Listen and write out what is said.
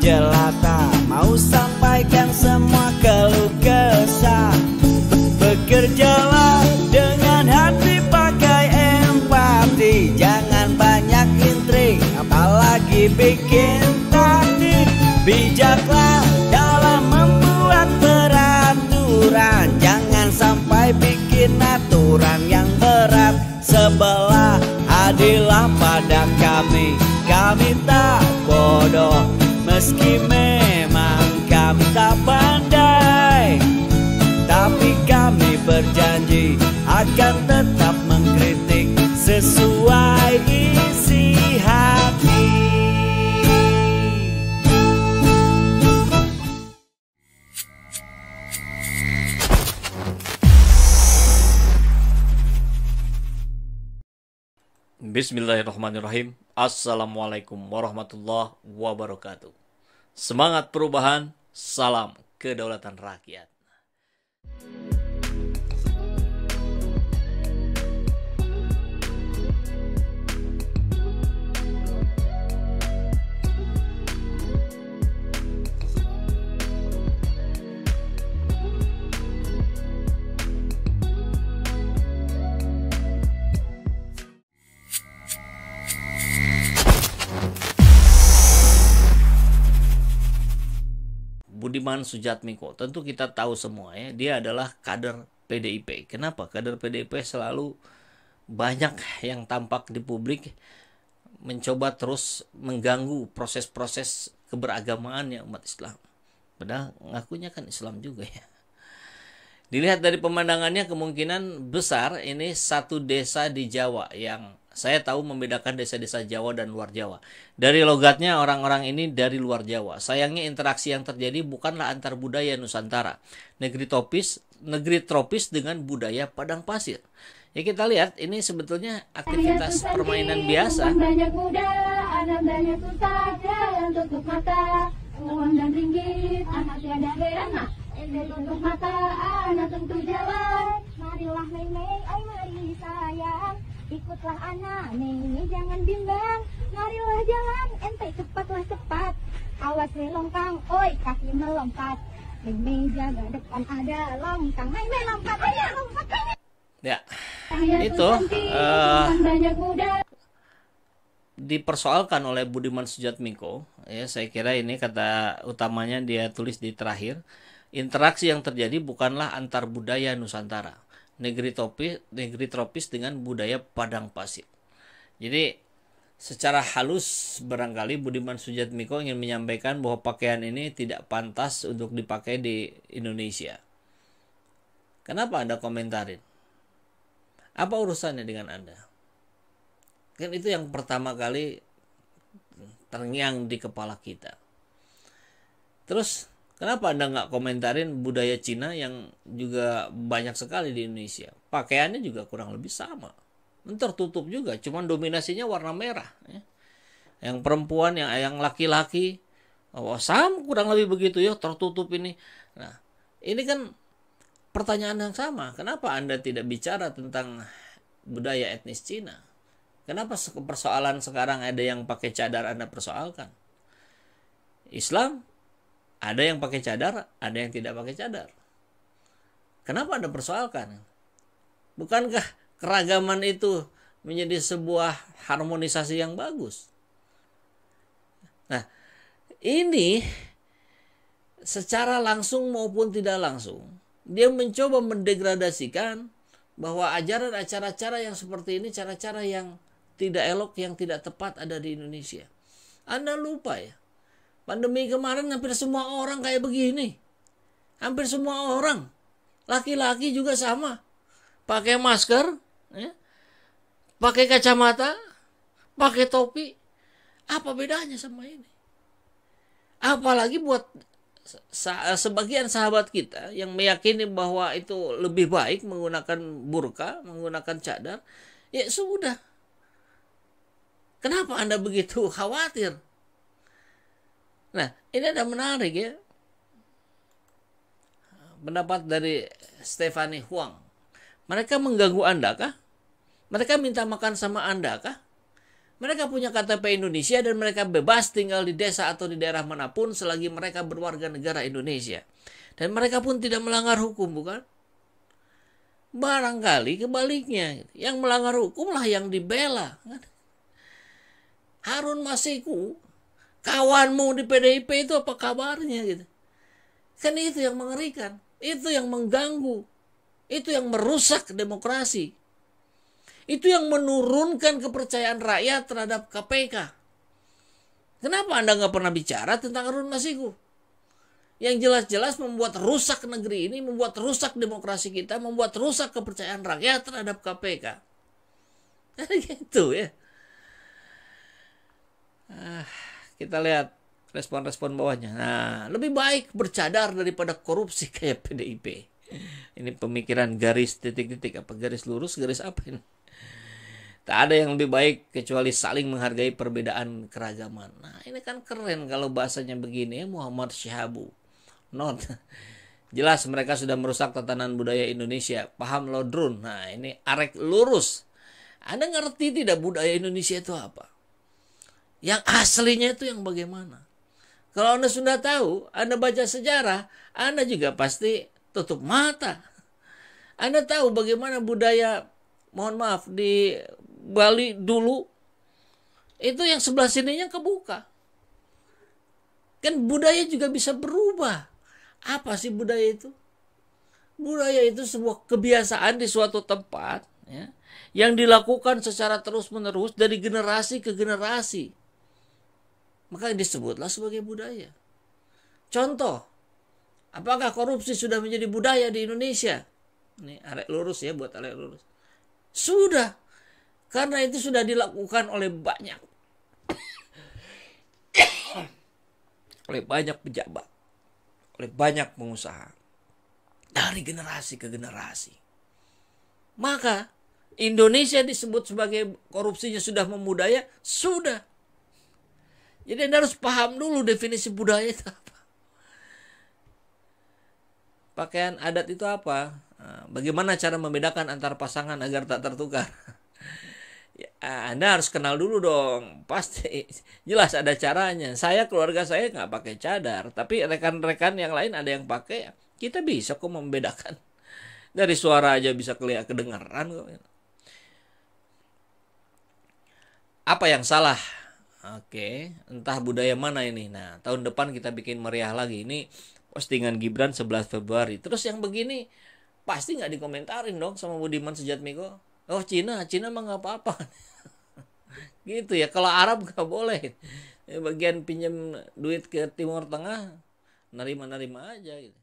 jelata, mau sampaikan semua keluh kesah. Bekerjalah dengan hati, pakai empati, jangan banyak intrik, apalagi bikin taktik. Bijaklah dalam membuat peraturan, jangan sampai bikin aturan yang berat. Sebelah adillah pada kami, kami tak bodoh, meski memang kami tak pandai, tapi kami berjanji akan tetap mengkritik sesuai isi hati. Bismillahirrahmanirrahim. Assalamualaikum warahmatullahi wabarakatuh. Semangat perubahan, salam kedaulatan rakyat. Budiman Sujatmiko, tentu kita tahu semua ya, dia adalah kader PDIP. Kenapa kader PDIP selalu banyak yang tampak di publik mencoba terus mengganggu proses-proses keberagamaannya umat Islam. Padahal ngakunya kan Islam juga ya. Dilihat dari pemandangannya, kemungkinan besar ini satu desa di Jawa yang saya tahu membedakan desa-desa Jawa dan luar Jawa. Dari logatnya, orang-orang ini dari luar Jawa. Sayangnya interaksi yang terjadi bukanlah antar budaya Nusantara, negeri tropis dengan budaya padang pasir. Ya, kita lihat ini sebetulnya aktivitas permainan biasa. Banyak muda, anak banyak susah, jalan tutup mata, uang dan ringgit, anak tiada beranak, tutup mata, anak tentu jalan. Marilah nenek, ay mari sayang, ikutlah anak, nenek jangan bimbang. Marilah jalan, ente cepatlah cepat, awas melongkang, oi kaki melompat. Nenek jaga depan ada longkang, nenek lompat, ayo lompat. Ya, itu dipersoalkan oleh Budiman Sujatmiko. Ya, saya kira ini kata utamanya dia tulis di terakhir. Interaksi yang terjadi bukanlah antar budaya Nusantara, negeri tropis dengan budaya padang pasir. Jadi secara halus barangkali Budiman Sujatmiko ingin menyampaikan bahwa pakaian ini tidak pantas untuk dipakai di Indonesia. Kenapa Anda komentarin? Apa urusannya dengan Anda? Kan itu yang pertama kali terngiang di kepala kita. Terus kenapa Anda nggak komentarin budaya Cina yang juga banyak sekali di Indonesia? Pakaiannya juga kurang lebih sama. Tertutup juga, cuman dominasinya warna merah. Ya. Yang perempuan, yang laki-laki, sama kurang lebih begitu ya, tertutup ini. Nah, ini kan pertanyaan yang sama. Kenapa Anda tidak bicara tentang budaya etnis Cina? Kenapa persoalan sekarang ada yang pakai cadar Anda persoalkan? Islam ada yang pakai cadar, ada yang tidak pakai cadar. Kenapa Anda persoalkan? Bukankah keragaman itu menjadi sebuah harmonisasi yang bagus? Nah, ini secara langsung maupun tidak langsung, dia mencoba mendegradasikan bahwa ajaran cara-cara yang seperti ini, cara-cara yang tidak elok, yang tidak tepat ada di Indonesia. Anda lupa ya, pandemi kemarin hampir semua orang kayak begini. Hampir semua orang. Laki-laki juga sama. Pakai masker, ya, pakai kacamata, pakai topi. Apa bedanya sama ini? Apalagi buat sebagian sahabat kita yang meyakini bahwa itu lebih baik menggunakan burka, menggunakan cadar, ya sudah. Kenapa Anda begitu khawatir? Nah, ini ada menarik ya. Pendapat dari Stephanie Huang. Mereka mengganggu Anda kah? Mereka minta makan sama Anda kah? Mereka punya KTP Indonesia dan mereka bebas tinggal di desa atau di daerah manapun selagi mereka berwarga negara Indonesia. Dan mereka pun tidak melanggar hukum, bukan? Barangkali kebaliknya, yang melanggar hukum lah yang dibela. Harun Masiku, kawanmu di PDIP itu apa kabarnya gitu? Kan itu yang mengerikan, itu yang mengganggu, itu yang merusak demokrasi. Itu yang menurunkan kepercayaan rakyat terhadap KPK. Kenapa Anda nggak pernah bicara tentang Harun Masiku? Yang jelas-jelas membuat rusak negeri ini, membuat rusak demokrasi kita, membuat rusak kepercayaan rakyat terhadap KPK. Gitu ya. Kita lihat respon-respon bawahnya. Nah, lebih baik bercadar daripada korupsi kayak PDIP. Ini pemikiran garis titik-titik, apa garis lurus, garis apa ini? Tak ada yang lebih baik kecuali saling menghargai perbedaan keragaman. Nah, ini kan keren kalau bahasanya begini ya, Muhammad Syahabu. Not. Jelas mereka sudah merusak tatanan budaya Indonesia. Paham Lodrun. Nah, ini arek lurus. Anda ngerti tidak budaya Indonesia itu apa? Yang aslinya itu yang bagaimana? Kalau Anda sudah tahu, Anda baca sejarah, Anda juga pasti tutup mata. Anda tahu bagaimana budaya, mohon maaf, di Bali dulu, itu yang sebelah sininya kebuka. Kan budaya juga bisa berubah. Apa sih budaya itu? Budaya itu sebuah kebiasaan di suatu tempat ya, yang dilakukan secara terus-menerus dari generasi ke generasi. Maka disebutlah sebagai budaya. Contoh, apakah korupsi sudah menjadi budaya di Indonesia? Ini arek lurus ya, buat arek lurus. Sudah. Karena itu sudah dilakukan oleh banyak pejabat, oleh banyak pengusaha, dari generasi ke generasi. Maka Indonesia disebut sebagai korupsinya sudah membudaya, sudah. Jadi Anda harus paham dulu definisi budaya itu apa. Pakaian adat itu apa? Bagaimana cara membedakan antar pasangan agar tak tertukar? Ya, Anda harus kenal dulu dong. Pasti jelas ada caranya. Keluarga saya nggak pakai cadar, tapi rekan-rekan yang lain ada yang pakai. Kita bisa kok membedakan. Dari suara aja bisa kedengaran kok. Apa yang salah? Oke, entah budaya mana ini. Nah, tahun depan kita bikin meriah lagi. Ini postingan Gibran 11 Februari. Terus yang begini pasti nggak dikomentarin dong sama Budiman Sujatmiko. Oh, Cina mah nggak apa-apa. Gitu ya. Kalau Arab nggak boleh. Bagian pinjam duit ke Timur Tengah, nerima aja gitu.